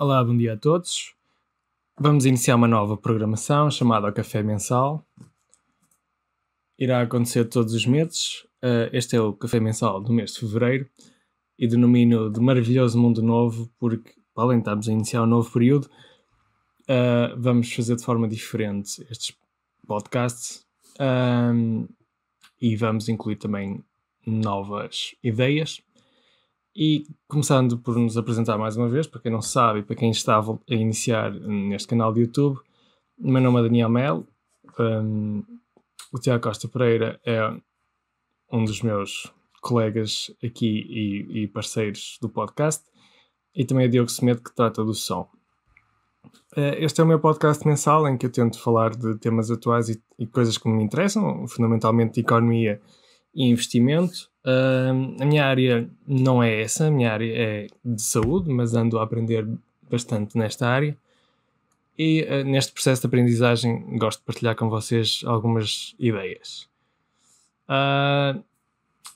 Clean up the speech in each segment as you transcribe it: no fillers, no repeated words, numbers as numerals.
Olá, bom dia a todos. Vamos iniciar uma nova programação chamada o Café Mensal. Irá acontecer todos os meses. Este é o Café Mensal do mês de fevereiro e denomino de Maravilhoso Mundo Novo porque, além de estarmos a iniciar um novo período, vamos fazer de forma diferente estes podcasts e vamos incluir também novas ideias. E começando por nos apresentar mais uma vez, para quem não sabe e para quem está a iniciar neste canal de YouTube, o meu nome é Daniel Melo, o Tiago Costa Pereira é um dos meus colegas aqui e parceiros do podcast, e também é Diogo Semedo, que trata do som. Este é o meu podcast mensal em que eu tento falar de temas atuais e coisas que me interessam, fundamentalmente de economia e investimento. A minha área não é essa, a minha área é de saúde, mas ando a aprender bastante nesta área e neste processo de aprendizagem gosto de partilhar com vocês algumas ideias.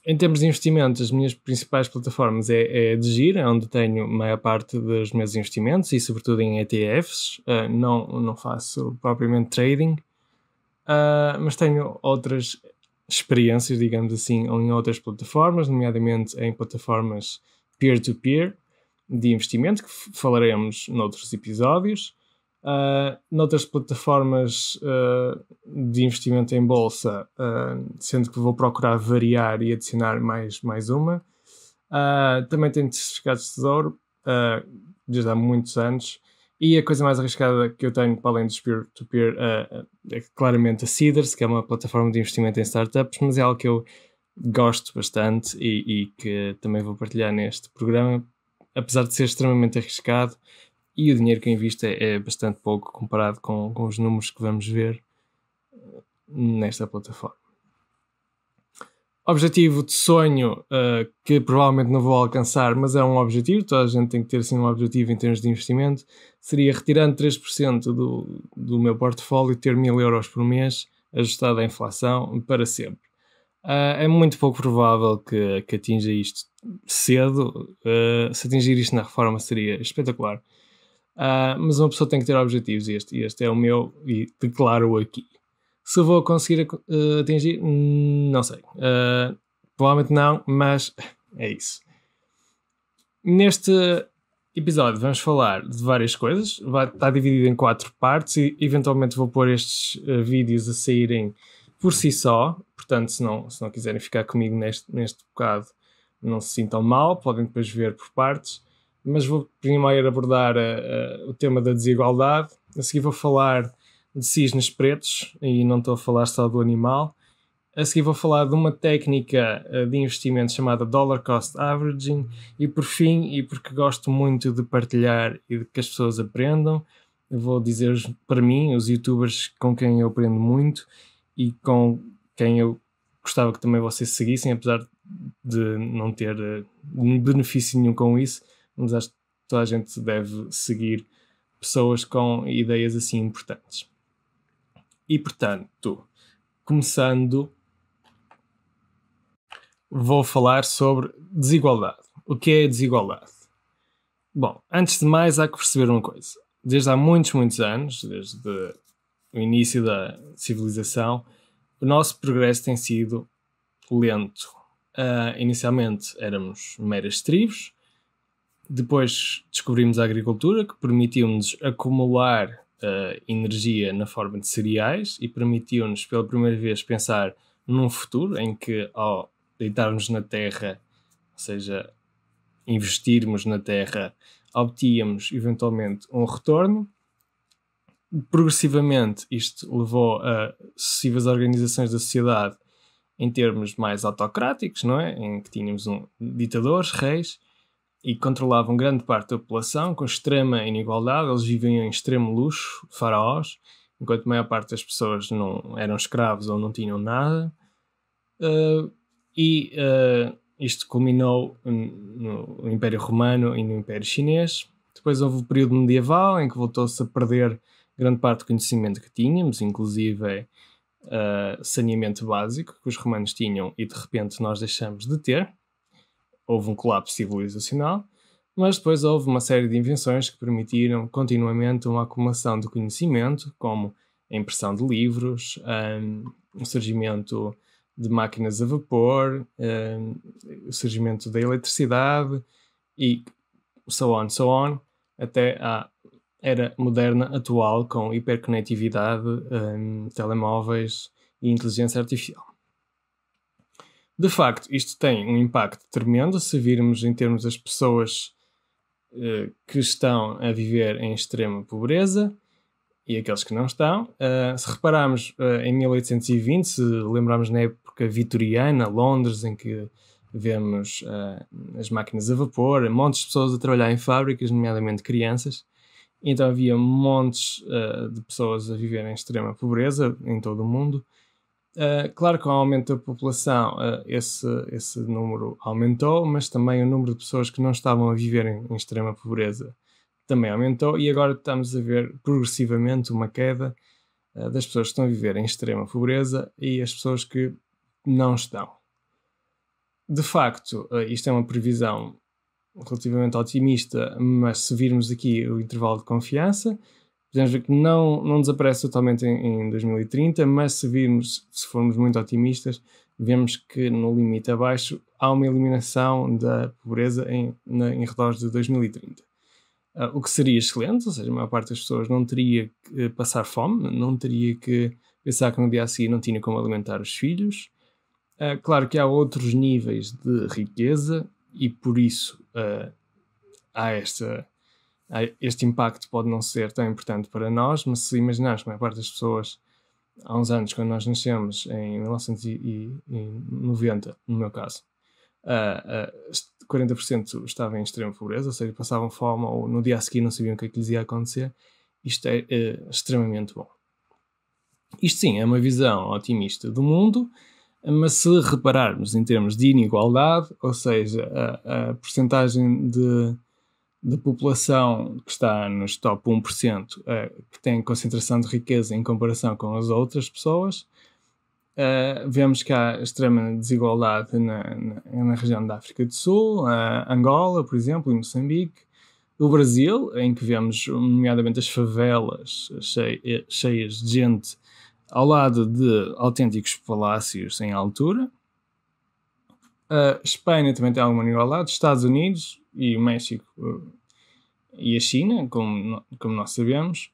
Em termos de investimento, as minhas principais plataformas é a DeGir, onde tenho a maior parte dos meus investimentos e sobretudo em ETFs. Não faço propriamente trading, mas tenho outras experiências, digamos assim, em outras plataformas, nomeadamente em plataformas peer-to-peer de investimento, que falaremos noutros episódios. Noutras plataformas de investimento em bolsa, sendo que vou procurar variar e adicionar mais uma. Também tenho certificados de tesouro desde há muitos anos. E a coisa mais arriscada que eu tenho, para além dos peer-to-peer, é claramente a Seedrs, que é uma plataforma de investimento em startups, mas é algo que eu gosto bastante e que também vou partilhar neste programa, apesar de ser extremamente arriscado, e o dinheiro que eu invisto é bastante pouco comparado com os números que vamos ver nesta plataforma. Objetivo de sonho que provavelmente não vou alcançar, mas é um objetivo, toda a gente tem que ter assim, um objetivo em termos de investimento, seria retirando 3% do meu portfólio, ter 1.000 euros por mês, ajustado à inflação, para sempre. É muito pouco provável que atinja isto cedo. Se atingir isto na reforma seria espetacular. Mas uma pessoa tem que ter objetivos, e este é o meu, e declaro-o aqui. Se vou conseguir atingir, não sei. Provavelmente não, mas é isso. Neste episódio vamos falar de várias coisas. Vai estar dividido em 4 partes e eventualmente vou pôr estes vídeos a saírem por si só. Portanto, se não quiserem ficar comigo neste bocado, não se sintam mal, podem depois ver por partes. Mas vou primeiro abordar o tema da desigualdade. A seguir vou falar de cisnes pretos, e não estou a falar só do animal. A seguir vou falar de uma técnica de investimento chamada Dollar Cost Averaging. E por fim, e porque gosto muito de partilhar e de que as pessoas aprendam, eu vou dizer para mim, os youtubers com quem eu aprendo muito e com quem eu gostava que também vocês seguissem, apesar de não ter benefício nenhum com isso, mas acho que toda a gente deve seguir pessoas com ideias assim importantes. E, portanto, começando, vou falar sobre desigualdade. O que é desigualdade? Bom, antes de mais há que perceber uma coisa. Desde há muitos anos, desde o início da civilização, o nosso progresso tem sido lento. Inicialmente éramos meras tribos, depois descobrimos a agricultura, que permitiu-nos acumular energia na forma de cereais e permitiu-nos pela primeira vez pensar num futuro em que, ao deitarmos na terra, ou seja, investirmos na terra, obtíamos eventualmente um retorno. Progressivamente isto levou a sucessivas organizações da sociedade em termos mais autocráticos, não é? Em que tínhamos ditadores, reis, e controlavam grande parte da população com extrema inigualdade. Eles viviam em extremo luxo, faraós, enquanto a maior parte das pessoas não eram escravos ou não tinham nada. Isto culminou no Império Romano e no Império Chinês. Depois houve o período medieval, em que voltou-se a perder grande parte do conhecimento que tínhamos, inclusive saneamento básico que os romanos tinham e de repente nós deixamos de ter. Houve um colapso civilizacional. Mas depois houve uma série de invenções que permitiram continuamente uma acumulação de conhecimento, como a impressão de livros, o surgimento de máquinas a vapor, o surgimento da eletricidade e so on, até à era moderna atual com hiperconectividade, telemóveis e inteligência artificial. De facto, isto tem um impacto tremendo se virmos em termos das pessoas que estão a viver em extrema pobreza e aqueles que não estão. Se repararmos em 1820, se lembrarmos na época vitoriana, Londres, em que vemos as máquinas a vapor, montes de pessoas a trabalhar em fábricas, nomeadamente crianças. Então havia montes de pessoas a viver em extrema pobreza em todo o mundo. Claro que com o aumento da população esse número aumentou, mas também o número de pessoas que não estavam a viver em extrema pobreza também aumentou, e agora estamos a ver progressivamente uma queda das pessoas que estão a viver em extrema pobreza e as pessoas que não estão. De facto, isto é uma previsão relativamente otimista, mas se virmos aqui o intervalo de confiança, podemos ver que não desaparece totalmente em 2030, mas se formos muito otimistas, vemos que no limite abaixo há uma eliminação da pobreza em redores de 2030. O que seria excelente, ou seja, a maior parte das pessoas não teria que passar fome, não teria que pensar que no dia a seguir não tinha como alimentar os filhos. Claro que há outros níveis de riqueza e por isso este impacto pode não ser tão importante para nós, mas se imaginarmos que a maior parte das pessoas, há uns anos, quando nós nascemos, em 1990, no meu caso, 40% estavam em extrema pobreza, ou seja, passavam fome ou no dia a seguir não sabiam o que é que lhes ia acontecer. Isto é extremamente bom. Isto sim, é uma visão otimista do mundo, mas se repararmos em termos de inigualdade, ou seja, a percentagem de população que está nos top 1%, que tem concentração de riqueza em comparação com as outras pessoas, vemos que há extrema desigualdade na região da África do Sul, Angola, por exemplo, e Moçambique, o Brasil, em que vemos nomeadamente as favelas cheias de gente ao lado de autênticos palácios em altura. A Espanha também tem alguma igualdade, Estados Unidos e o México e a China, como nós sabemos,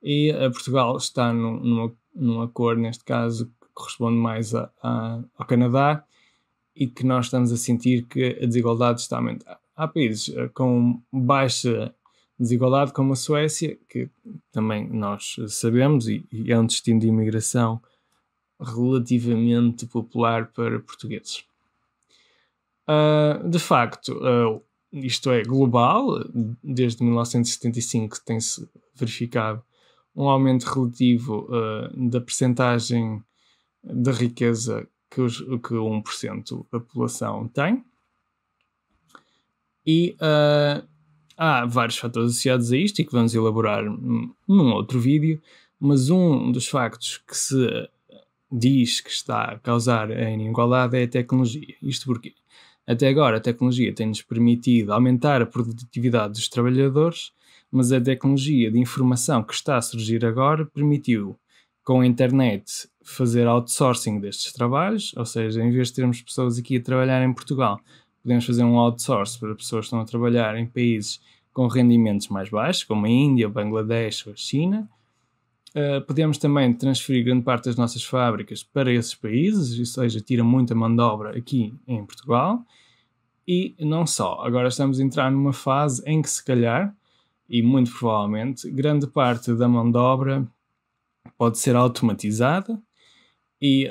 e Portugal está num acordo, neste caso, que corresponde mais ao Canadá, e que nós estamos a sentir que a desigualdade está a aumentar. Há países com baixa desigualdade, como a Suécia, que também nós sabemos, e é um destino de imigração relativamente popular para portugueses. De facto, isto é global, desde 1975 tem-se verificado um aumento relativo da percentagem da riqueza que 1% da população tem. E há vários fatores associados a isto e que vamos elaborar num outro vídeo, mas um dos factos que se diz que está a causar a inigualdade é a tecnologia. Isto porque até agora a tecnologia tem-nos permitido aumentar a produtividade dos trabalhadores, mas a tecnologia de informação que está a surgir agora permitiu, com a internet, fazer outsourcing destes trabalhos, ou seja, em vez de termos pessoas aqui a trabalhar em Portugal, podemos fazer um outsourcing para pessoas que estão a trabalhar em países com rendimentos mais baixos, como a Índia, o Bangladesh ou a China. Podemos também transferir grande parte das nossas fábricas para esses países, ou seja, tira muita mão de obra aqui em Portugal. E não só, agora estamos a entrar numa fase em que se calhar, e muito provavelmente, grande parte da mão de obra pode ser automatizada e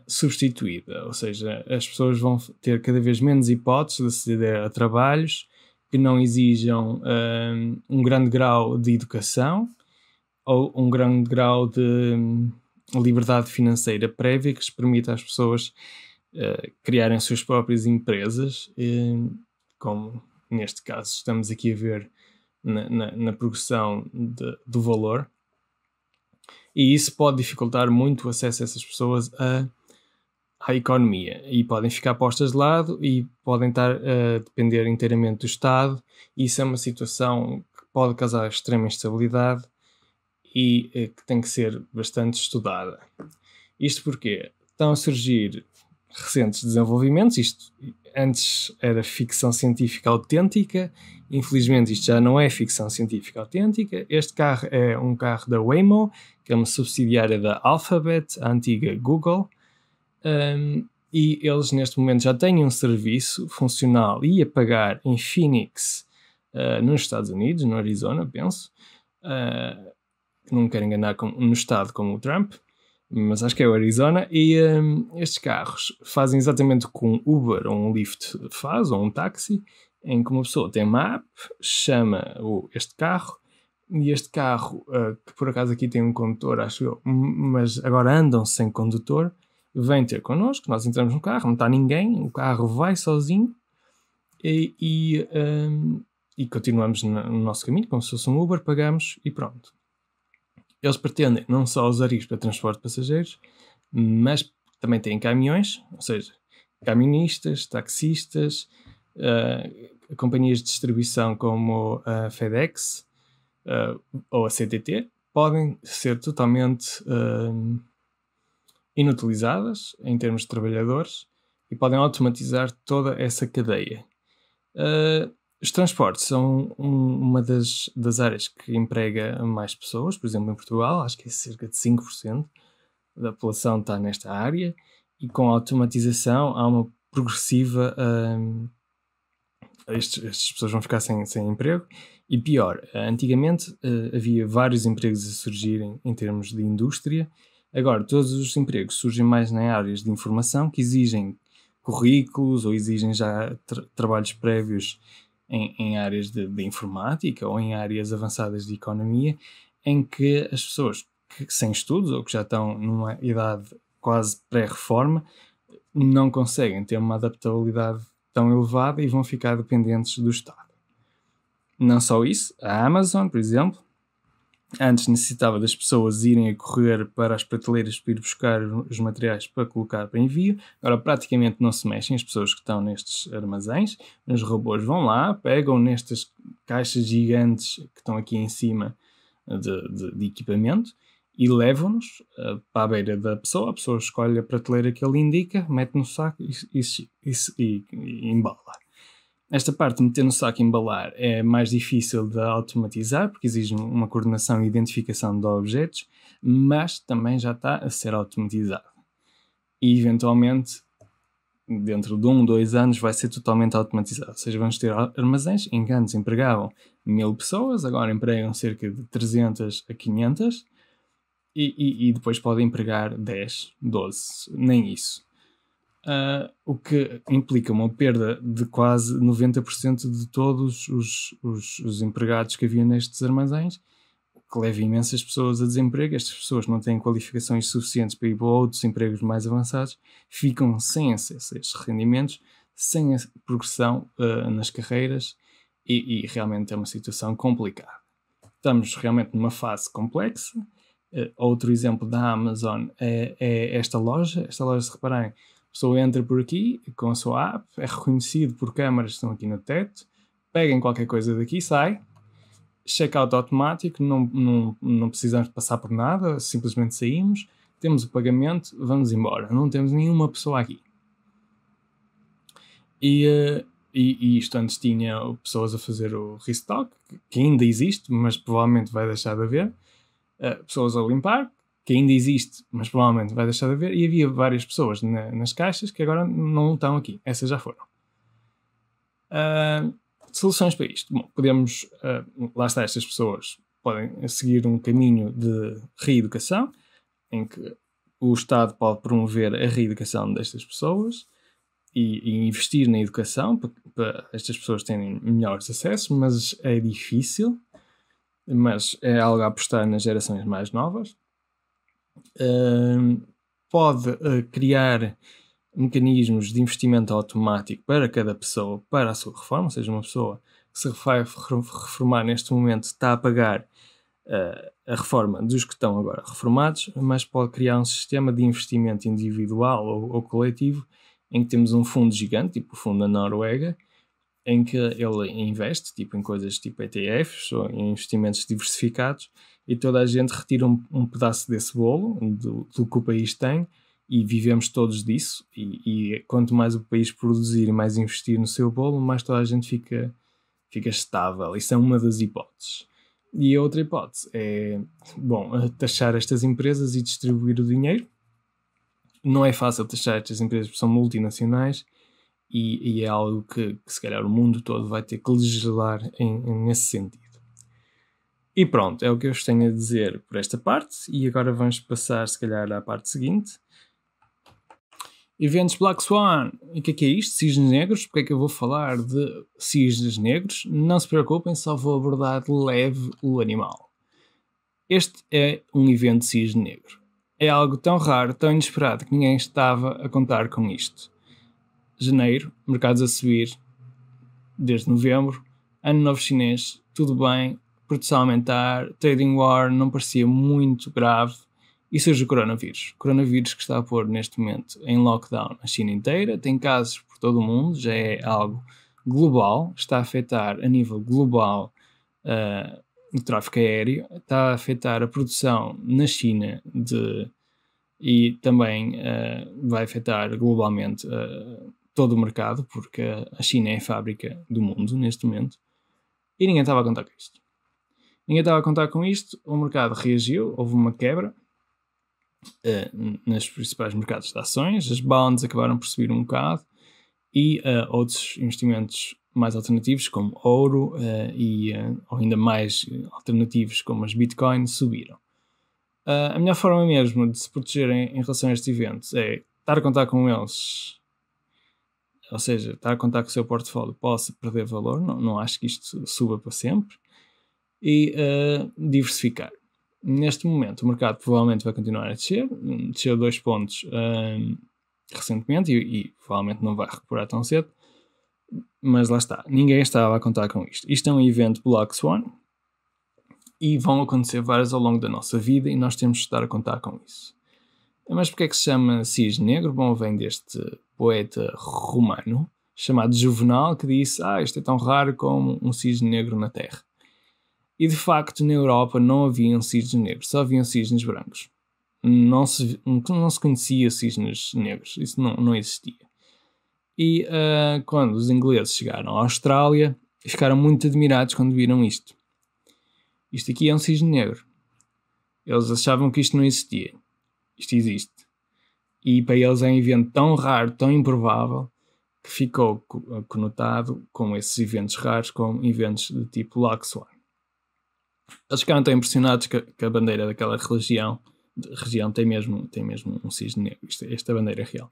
substituída, ou seja, as pessoas vão ter cada vez menos hipóteses de aceder a trabalhos que não exijam um grande grau de educação ou um grande grau de liberdade financeira prévia que lhes permita às pessoas criarem suas próprias empresas, como neste caso estamos aqui a ver na progressão do valor. E isso pode dificultar muito o acesso a essas pessoas à economia e podem ficar postas de lado e podem estar a depender inteiramente do Estado. Isso é uma situação que pode causar extrema instabilidade e que tem que ser bastante estudada. Isto porque estão a surgir recentes desenvolvimentos. Isto antes era ficção científica autêntica, infelizmente isto já não é ficção científica autêntica. Este carro é um carro da Waymo, que é uma subsidiária da Alphabet, a antiga Google, e eles neste momento já têm um serviço funcional e a pagar em Phoenix, nos Estados Unidos, no Arizona, penso, que não quero enganar no estado como o Trump, mas acho que é o Arizona, e estes carros fazem exatamente o que um Uber ou um Lyft faz, ou um táxi, em que uma pessoa tem uma app, chama este carro, e este carro, que por acaso aqui tem um condutor, acho eu, mas agora andam sem condutor, vem ter connosco, nós entramos no carro, não está ninguém, o carro vai sozinho, e continuamos no nosso caminho, como se fosse um Uber, pagamos e pronto. Eles pretendem não só usar isto para transporte de passageiros, mas também têm caminhões, ou seja, camionistas, taxistas, companhias de distribuição como a FedEx ou a CTT, podem ser totalmente inutilizadas em termos de trabalhadores e podem automatizar toda essa cadeia. Os transportes são uma das áreas que emprega mais pessoas. Por exemplo, em Portugal, acho que é cerca de 5% da população está nesta área, e com a automatização há uma progressiva... estas pessoas vão ficar sem emprego. E pior, antigamente havia vários empregos a surgirem em termos de indústria. Agora, todos os empregos surgem mais em áreas de informação, que exigem currículos ou exigem já trabalhos prévios em áreas de informática ou em áreas avançadas de economia, em que as pessoas sem estudos ou que já estão numa idade quase pré-reforma não conseguem ter uma adaptabilidade tão elevada e vão ficar dependentes do Estado. Não só isso, a Amazon, por exemplo, antes necessitava das pessoas irem a correr para as prateleiras para ir buscar os materiais para colocar para envio. Agora praticamente não se mexem as pessoas que estão nestes armazéns. Os robôs vão lá, pegam nestas caixas gigantes que estão aqui em cima de equipamento e levam-nos para a beira da pessoa. A pessoa escolhe a prateleira que ele indica, mete no saco e embala. Esta parte de meter no saco e embalar é mais difícil de automatizar, porque exige uma coordenação e identificação de objetos, mas também já está a ser automatizado. E, eventualmente, dentro de 2 anos, vai ser totalmente automatizado. Ou seja, vamos ter armazéns em que antes empregavam 1000 pessoas, agora empregam cerca de 300 a 500, e depois podem empregar 10, 12, nem isso. O que implica uma perda de quase 90% de todos os empregados que havia nestes armazéns, o que leva imensas pessoas a desemprego. Estas pessoas não têm qualificações suficientes para ir para outros empregos mais avançados, ficam sem acesso a estes rendimentos, sem a progressão nas carreiras, e realmente é uma situação complicada. Estamos realmente numa fase complexa. Outro exemplo da Amazon é esta loja. Esta loja, se repararem, a pessoa entra por aqui com a sua app, é reconhecido por câmaras que estão aqui no teto, pegam qualquer coisa daqui, sai, check-out automático, não precisamos passar por nada, simplesmente saímos, temos o pagamento, vamos embora, não temos nenhuma pessoa aqui. E isto antes tinha pessoas a fazer o restock, que ainda existe, mas provavelmente vai deixar de haver, pessoas a limpar, que ainda existe, mas provavelmente vai deixar de haver, e havia várias pessoas nas caixas que agora não estão aqui. Essas já foram. Soluções para isto. Bom, podemos... lá está, estas pessoas podem seguir um caminho de reeducação, em que o Estado pode promover a reeducação destas pessoas e investir na educação para estas pessoas terem melhores acessos, mas é difícil, mas é algo a apostar nas gerações mais novas. Pode criar mecanismos de investimento automático para cada pessoa, para a sua reforma, ou seja, uma pessoa que se vai reformar neste momento está a pagar a reforma dos que estão agora reformados, mas pode criar um sistema de investimento individual ou coletivo em que temos um fundo gigante, tipo o fundo da Noruega, em que ele investe tipo, em coisas tipo ETFs ou em investimentos diversificados e toda a gente retira um pedaço desse bolo, do que o país tem, e vivemos todos disso. E quanto mais o país produzir e mais investir no seu bolo, mais toda a gente fica estável. Isso é uma das hipóteses. E a outra hipótese é, bom, taxar estas empresas e distribuir o dinheiro. Não é fácil taxar estas empresas porque são multinacionais e é algo que se calhar o mundo todo vai ter que legislar nesse sentido. E pronto, é o que eu vos tenho a dizer por esta parte e agora vamos passar se calhar à parte seguinte. Eventos Black Swan. E o que é isto? Cisnes negros. Porque é que eu vou falar de cisnes negros? Não se preocupem, só vou abordar de leve o animal. Este é um evento cisne negro. É algo tão raro, tão inesperado, que ninguém estava a contar com isto. Janeiro, mercados a subir desde novembro, ano novo chinês, tudo bem, produção aumentar, trading war não parecia muito grave e surge o coronavírus. O coronavírus que está a pôr neste momento em lockdown a China inteira, tem casos por todo o mundo, já é algo global, está a afetar a nível global o tráfego aéreo, está a afetar a produção na China e também vai afetar globalmente todo o mercado, porque a China é a fábrica do mundo neste momento, e ninguém estava a contar com isto. Ninguém estava a contar com isto, o mercado reagiu, houve uma quebra nos principais mercados de ações, as bonds acabaram por subir um bocado, e outros investimentos mais alternativos, como ouro, ou ainda mais alternativos, como as bitcoins, subiram. A melhor forma mesmo de se proteger em relação a estes eventos é estar a contar com eles, ou seja, estar a contar que o seu portfólio possa perder valor, não acho que isto suba para sempre, e diversificar. Neste momento o mercado provavelmente vai continuar a descer, desceu 2 pontos recentemente e provavelmente não vai recuperar tão cedo, mas lá está, ninguém estava a contar com isto. Isto é um evento Black Swan e vão acontecer vários ao longo da nossa vida e nós temos de estar a contar com isso. Mas porquê é que se chama cisne negro? Bom, vem deste poeta romano chamado Juvenal, que disse: isto é tão raro como um cisne negro na Terra. E de facto na Europa não haviam cisnes negros, só haviam cisnes brancos. Não se conhecia cisnes negros, isso não existia. E quando os ingleses chegaram à Austrália, ficaram muito admirados quando viram isto. Isto aqui é um cisne negro. Eles achavam que isto não existia. Isto existe. E para eles é um evento tão raro, tão improvável, que ficou conotado com esses eventos raros como eventos de tipo Black Swan. Eles ficaram tão impressionados que a bandeira daquela região tem mesmo um cisne negro. Esta bandeira é real.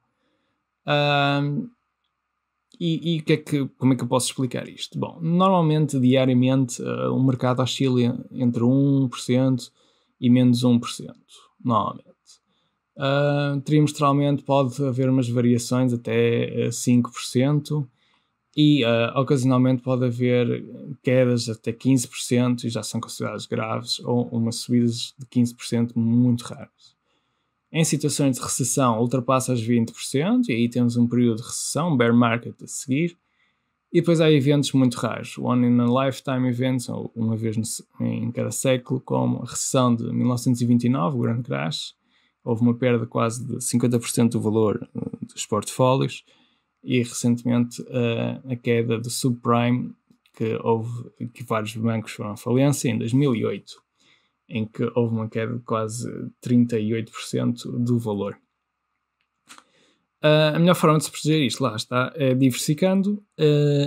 Como é que eu posso explicar isto? Bom, normalmente, diariamente, o mercado oscila entre 1% e menos 1%, normalmente. Trimestralmente pode haver umas variações até 5% e ocasionalmente pode haver quedas até 15% e já são consideradas graves, ou umas subidas de 15% muito raras. Em situações de recessão ultrapassa os 20% e aí temos um período de recessão, bear market a seguir. E depois há eventos muito raros, one in a lifetime events, ou uma vez em cada século, como a recessão de 1929, o grande crash. Houve uma perda quase de 50% do valor dos portfólios e recentemente a queda do subprime, que vários bancos foram à falência em 2008, em que houve uma queda de quase 38% do valor. A melhor forma de se proteger isto, lá está, é diversificando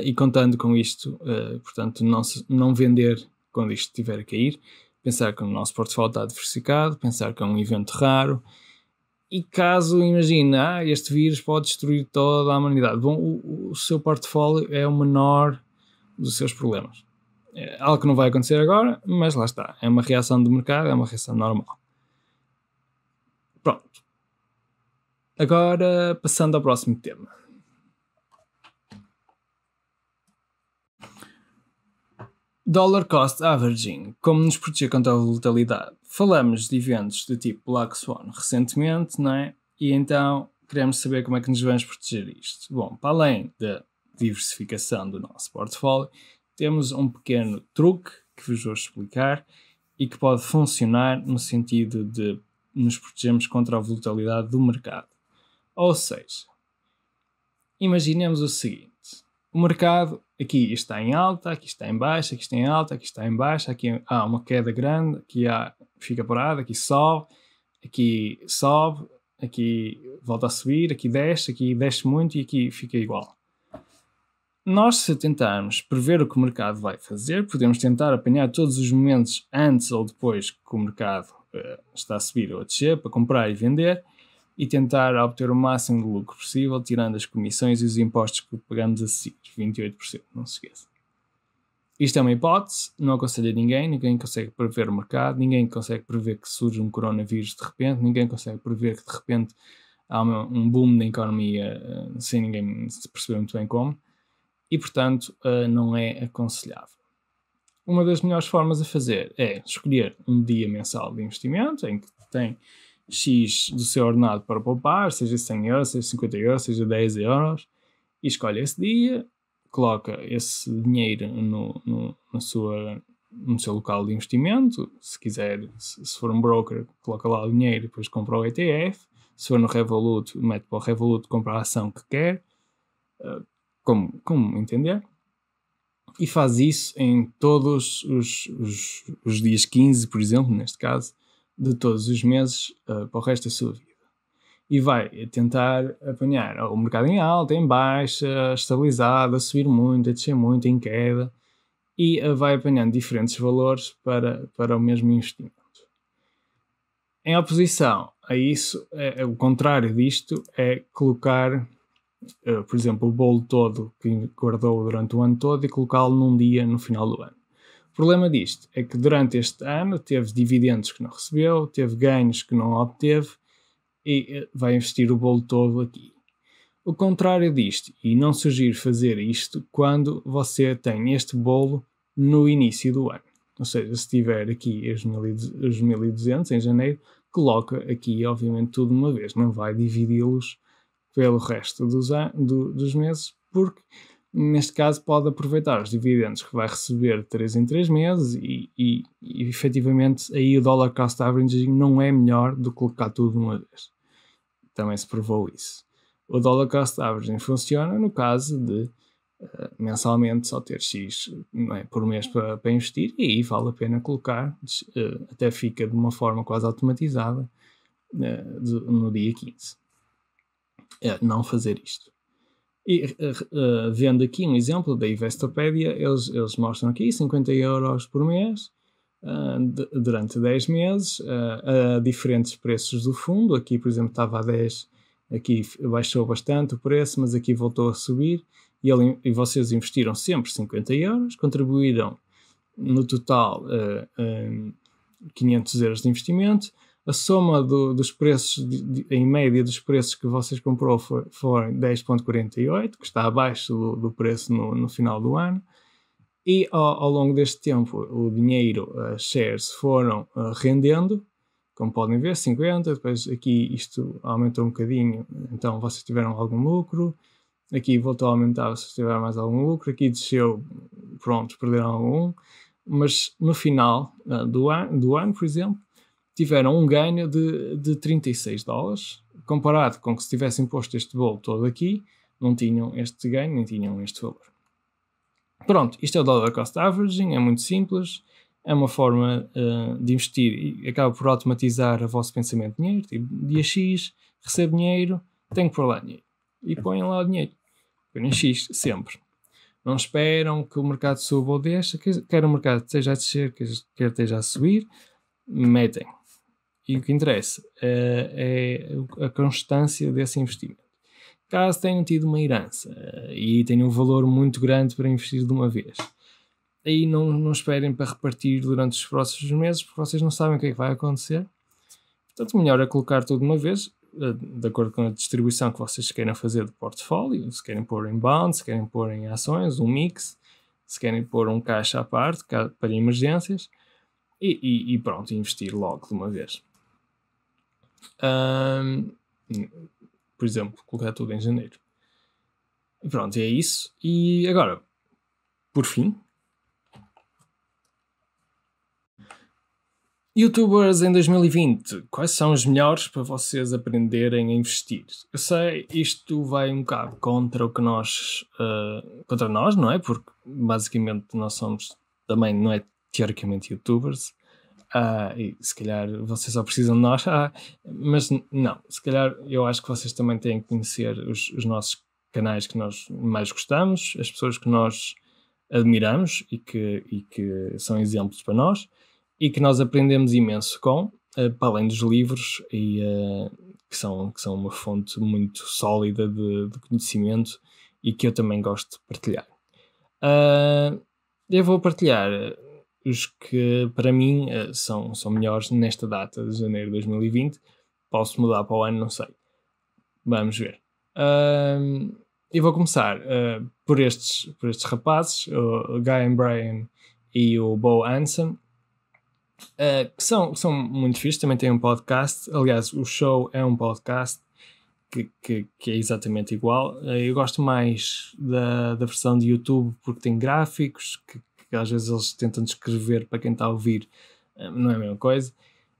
e contando com isto, portanto não vender quando isto estiver a cair, pensar que o nosso portfólio está diversificado, pensar que é um evento raro e caso, imagina, este vírus pode destruir toda a humanidade. Bom, o seu portfólio é o menor dos seus problemas. É algo que não vai acontecer agora, mas lá está. É uma reação do mercado, é uma reação normal. Pronto. Agora, passando ao próximo tema. Dollar Cost Averaging, como nos proteger contra a volatilidade. Falamos de eventos do tipo Black Swan recentemente, não é? E então queremos saber como é que nos vamos proteger isto. Bom, para além da diversificação do nosso portfólio, temos um pequeno truque que vos vou explicar e que pode funcionar no sentido de nos protegermos contra a volatilidade do mercado. Ou seja, imaginemos o seguinte: o mercado aqui está em alta, aqui está em baixa, aqui está em alta, aqui está em baixa, aqui há uma queda grande, aqui fica parado, aqui sobe, aqui volta a subir, aqui desce muito e aqui fica igual. Nós, se tentarmos prever o que o mercado vai fazer, podemos tentar apanhar todos os momentos antes ou depois que o mercado está a subir ou a descer para comprar e vender e tentar obter o máximo de lucro possível, tirando as comissões e os impostos que pagamos a seguir, 28%, não se esqueça. Isto é uma hipótese, não aconselho a ninguém consegue prever o mercado, ninguém consegue prever que surge um coronavírus de repente, ninguém consegue prever que de repente há um boom na economia sem ninguém se perceber muito bem como, e portanto não é aconselhável. Uma das melhores formas a fazer é escolher um dia mensal de investimento em que tem X do seu ordenado para poupar, seja 100 euros, seja 50 euros, seja 10 euros, e escolhe esse dia, coloca esse dinheiro no seu local de investimento. Se quiser, se for um broker, coloca lá o dinheiro e depois compra o ETF. Se for no Revolut, mete para o Revolut, compra a ação que quer, como entender. E faz isso em todos os dias 15, por exemplo, neste caso, de todos os meses para o resto da sua vida. E vai tentar apanhar o mercado em alta, em baixa, estabilizado, a subir muito, a descer muito, em queda, e vai apanhando diferentes valores para o mesmo investimento. Em oposição a isso, o contrário disto é colocar, por exemplo, o bolo todo que guardou durante o ano todo e colocá-lo num dia no final do ano. O problema disto é que durante este ano teve dividendos que não recebeu, teve ganhos que não obteve e vai investir o bolo todo aqui. O contrário disto, e não sugiro fazer isto quando você tem este bolo no início do ano. Ou seja, se tiver aqui os 1.200 em janeiro, coloca aqui obviamente tudo de uma vez, não vai dividi-los pelo resto dos meses, porque neste caso pode aproveitar os dividendos que vai receber de 3 em 3 meses e efetivamente aí o dollar cost averaging não é melhor do que colocar tudo de uma vez. Também se provou isso. O dollar cost averaging funciona no caso de mensalmente só ter X, não é, por mês para investir, e aí vale a pena colocar, até fica de uma forma quase automatizada no dia 15. Não fazer isto. E vendo aqui um exemplo da Investopedia, eles mostram aqui 50 euros por mês durante 10 meses a diferentes preços do fundo. Aqui, por exemplo, estava a 10, aqui baixou bastante o preço, mas aqui voltou a subir e vocês investiram sempre 50 euros, contribuíram no total 500 euros de investimento. A soma dos preços, em média dos preços que vocês comprou foi 10,48, que está abaixo do preço no final do ano. E ao longo deste tempo o dinheiro, as shares foram rendendo, como podem ver, 50, depois aqui isto aumentou um bocadinho, então vocês tiveram algum lucro, aqui voltou a aumentar, vocês tiveram mais algum lucro, aqui desceu, pronto, perderam algum, mas no final do ano, por exemplo, tiveram um ganho de 36 dólares, comparado com que se tivessem posto este bolo todo aqui, não tinham este ganho, nem tinham este valor. Pronto, isto é o dollar cost averaging, é muito simples, é uma forma de investir e acaba por automatizar o vosso pensamento de dinheiro, tipo, dia X, recebo dinheiro, tenho que pôr lá dinheiro. E põem lá o dinheiro. Põem X, sempre. Não esperam que o mercado suba ou desça, quer o mercado esteja a descer, quer esteja a subir, metem. E o que interessa é a constância desse investimento. Caso tenham tido uma herança e tenham um valor muito grande para investir de uma vez, aí não esperem para repartir durante os próximos meses, porque vocês não sabem o que é que vai acontecer. Portanto, melhor é colocar tudo de uma vez, de acordo com a distribuição que vocês queiram fazer do portfólio, se querem pôr em bonds, se querem pôr em ações, um mix, se querem pôr um caixa à parte para emergências e pronto, investir logo de uma vez. Por exemplo, colocar tudo em janeiro. E pronto, é isso. E agora, por fim, YouTubers em 2020, quais são os melhores para vocês aprenderem a investir? Eu sei, isto vai um bocado contra o que contra nós, não é? Porque basicamente nós somos também, não é teoricamente YouTubers, e se calhar vocês só precisam de nós, mas não, se calhar eu acho que vocês também têm que conhecer os nossos canais que nós mais gostamos, as pessoas que nós admiramos e que são exemplos para nós, e que nós aprendemos imenso com, para além dos livros, e que são uma fonte muito sólida de conhecimento e que eu também gosto de partilhar. Eu vou partilhar os que para mim são melhores nesta data de janeiro de 2020. Posso mudar para o ano, não sei. Vamos ver. Eu vou começar por estes rapazes, o Guy and Brian e o Bo Hansen, que são muito fixes, também têm um podcast. Aliás, o show é um podcast que é exatamente igual. Eu gosto mais da versão de YouTube porque tem gráficos que às vezes eles tentam descrever para quem está a ouvir, não é a mesma coisa.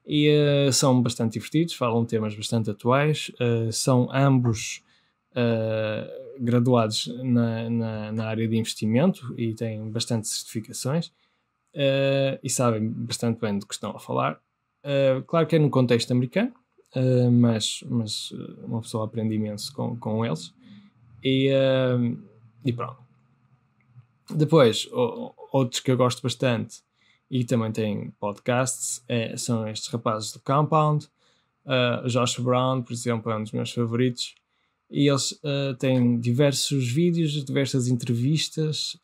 E são bastante divertidos, falam temas bastante atuais, são ambos graduados na área de investimento e têm bastante certificações. E sabem bastante bem do que estão a falar. Claro que é no contexto americano, mas uma pessoa aprende imenso com eles. E pronto. Depois, outros que eu gosto bastante e também têm podcasts são estes rapazes do Compound. Josh Brown, por exemplo, é um dos meus favoritos. E eles têm diversos vídeos, diversas entrevistas,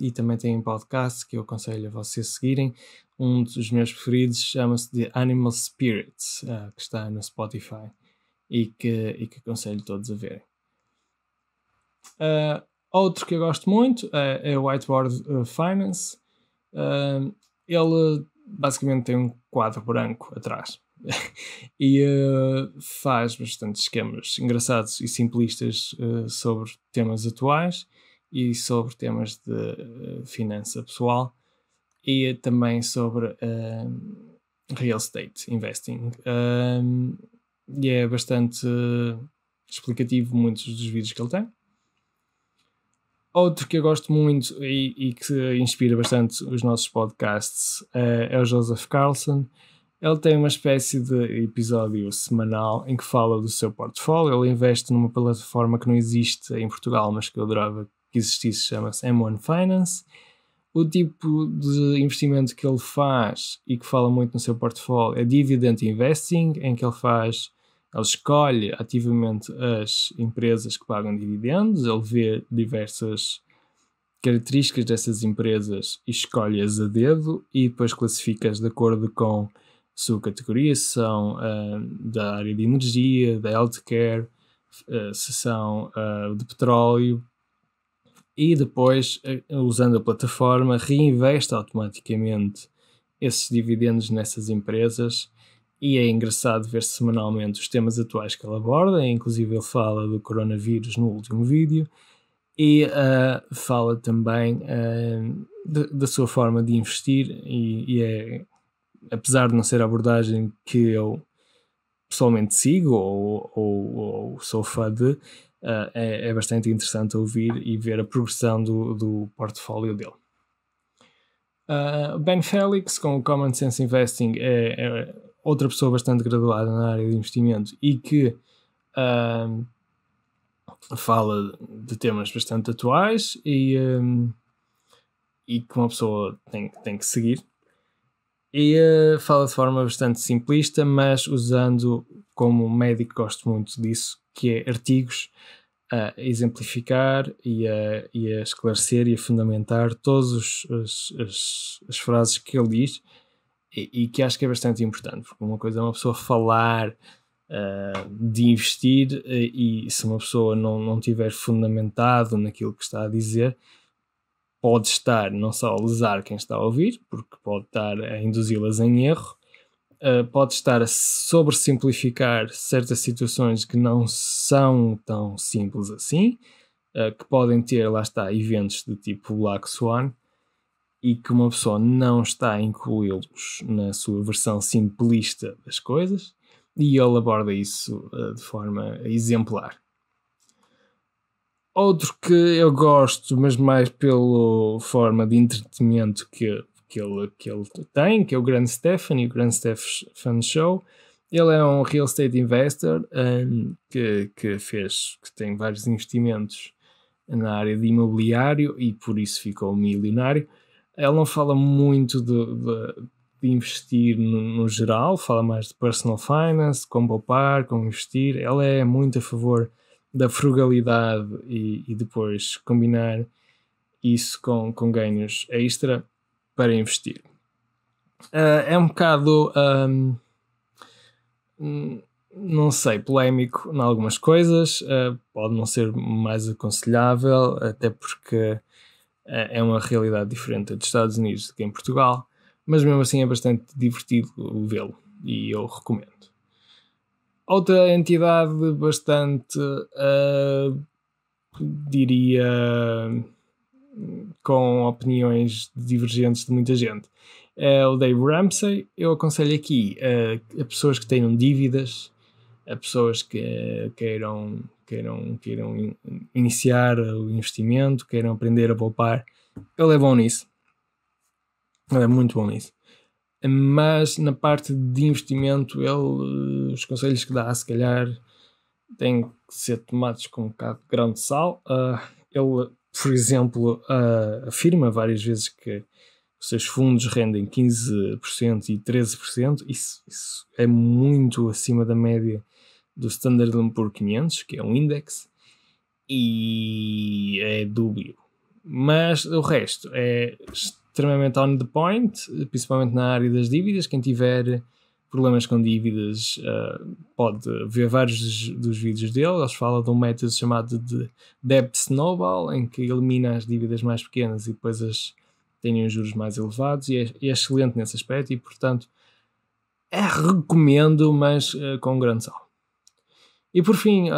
e também têm podcasts que eu aconselho a vocês seguirem. Um dos meus preferidos chama-se The Animal Spirits, que está no Spotify e que aconselho todos a verem. Outro que eu gosto muito é o Whiteboard Finance. Ele basicamente tem um quadro branco atrás e faz bastantes esquemas engraçados e simplistas sobre temas atuais e sobre temas de finança pessoal e também sobre real estate investing, e é bastante explicativo muitos dos vídeos que ele tem. Outro que eu gosto muito e que inspira bastante os nossos podcasts é o Joseph Carlson. Ele tem uma espécie de episódio semanal em que fala do seu portfólio. Ele investe numa plataforma que não existe em Portugal, mas que eu adorava que existisse, chama-se M1 Finance. O tipo de investimento que ele faz e que fala muito no seu portfólio é dividend investing, em que ele escolhe ativamente as empresas que pagam dividendos, ele vê diversas características dessas empresas e escolhe-as a dedo e depois classifica-as de acordo com sua categoria, se são da área de energia, da healthcare, se são de petróleo, e depois, usando a plataforma, reinveste automaticamente esses dividendos nessas empresas. E é engraçado ver semanalmente os temas atuais que ele aborda, inclusive ele fala do coronavírus no último vídeo, e fala também da sua forma de investir, e é, apesar de não ser a abordagem que eu pessoalmente sigo ou sou fã de, é bastante interessante ouvir e ver a progressão do portfólio dele. Ben Felix, com o Common Sense Investing, é outra pessoa bastante graduada na área de investimento e que fala de temas bastante atuais e que uma pessoa tem que seguir. E fala de forma bastante simplista, mas usando, como médico gosto muito disso, que é artigos a exemplificar e a esclarecer e a fundamentar todas as frases que ele diz, e que acho que é bastante importante, porque uma coisa é uma pessoa falar de investir, e se uma pessoa não tiver fundamentado naquilo que está a dizer, pode estar não só a lesar quem está a ouvir, porque pode estar a induzi-las em erro, pode estar a sobressimplificar certas situações que não são tão simples assim, que podem ter, lá está, eventos de tipo Black Swan, e que uma pessoa não está a incluí-los na sua versão simplista das coisas, e ele aborda isso de forma exemplar. Outro que eu gosto, mas mais pela forma de entretenimento que ele tem, que é o Grant Stefan e o Grant Stefan Show. Ele é um real estate investor que tem vários investimentos na área de imobiliário e por isso ficou milionário. Ele não fala muito de investir no geral, fala mais de personal finance, como poupar, como investir. Ele é muito a favor da frugalidade e depois combinar isso com ganhos extra para investir. É um bocado, não sei, polémico em algumas coisas, pode não ser mais aconselhável, até porque é uma realidade diferente dos Estados Unidos do que em Portugal, mas mesmo assim é bastante divertido vê-lo e eu recomendo. Outra entidade bastante, diria, com opiniões divergentes de muita gente, é o Dave Ramsey. Eu aconselho aqui a pessoas que tenham dívidas, a pessoas que queiram iniciar o investimento, queiram aprender a poupar. Ele é bom nisso. Ele é muito bom nisso. Mas na parte de investimento, os conselhos que dá, se calhar, têm que ser tomados com um bocado de grão de sal. Ele, por exemplo, afirma várias vezes que os seus fundos rendem 15% e 13%. Isso é muito acima da média do Standard & Poor's 500, que é um índice, e é dúbio. Mas o resto é extremamente on the point, principalmente na área das dívidas. Quem tiver problemas com dívidas pode ver vários dos vídeos dele. Eles falam de um método chamado de Debt Snowball, em que elimina as dívidas mais pequenas e depois as têm os juros mais elevados, e é excelente nesse aspecto, e portanto recomendo, mas com um grande sal. E por fim,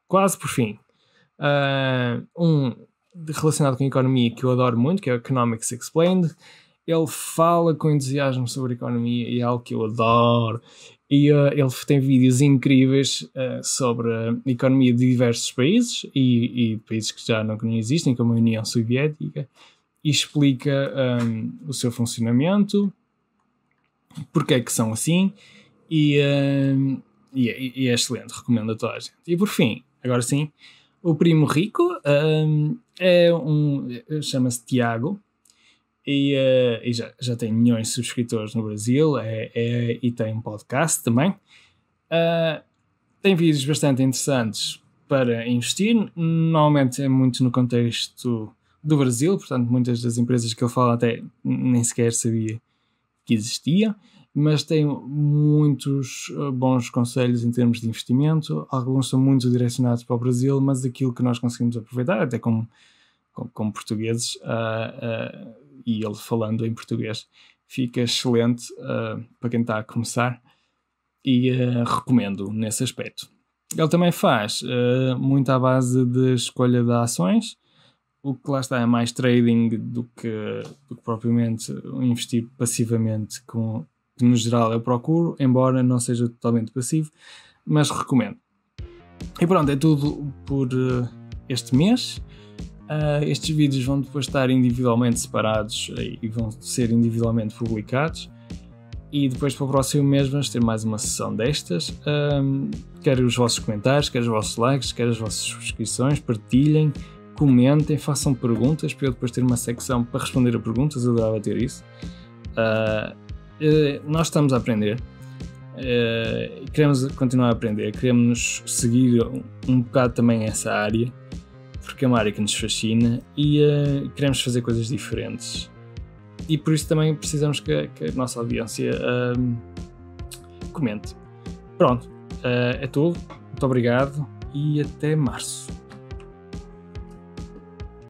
quase por fim, relacionado com a economia que eu adoro muito, que é o Economics Explained. Ele fala com entusiasmo sobre a economia e é algo que eu adoro. E ele tem vídeos incríveis sobre a economia de diversos países e países que já não existem, como a União Soviética, e explica o seu funcionamento, porque é que são assim, e é excelente, recomendo a toda a gente. E por fim, agora sim, o primo rico chama-se Tiago, e já tem milhões de subscritores no Brasil, e tem um podcast também. Tem vídeos bastante interessantes para investir, normalmente é muito no contexto do Brasil, portanto muitas das empresas que ele fala até nem sequer sabia que existia, mas tem muitos bons conselhos em termos de investimento. Alguns são muito direcionados para o Brasil, mas aquilo que nós conseguimos aproveitar, até como portugueses, e ele falando em português, fica excelente para quem está a começar, e recomendo nesse aspecto. Ele também faz muito à base de escolha de ações, o que lá está é mais trading do que propriamente investir passivamente, que no geral eu procuro, embora não seja totalmente passivo, mas recomendo. E pronto, é tudo por este mês. Estes vídeos vão depois estar individualmente separados e vão ser individualmente publicados, e depois para o próximo mês vamos ter mais uma sessão destas. Quero os vossos comentários, quero os vossos likes, quero as vossas subscrições, partilhem, comentem, façam perguntas para eu depois ter uma secção para responder a perguntas. Eu adorava ter isso. Nós estamos a aprender, queremos continuar a aprender, queremos seguir um bocado também essa área, porque é uma área que nos fascina, e queremos fazer coisas diferentes, e por isso também precisamos que a nossa audiência comente. Pronto, é tudo, muito obrigado e até março.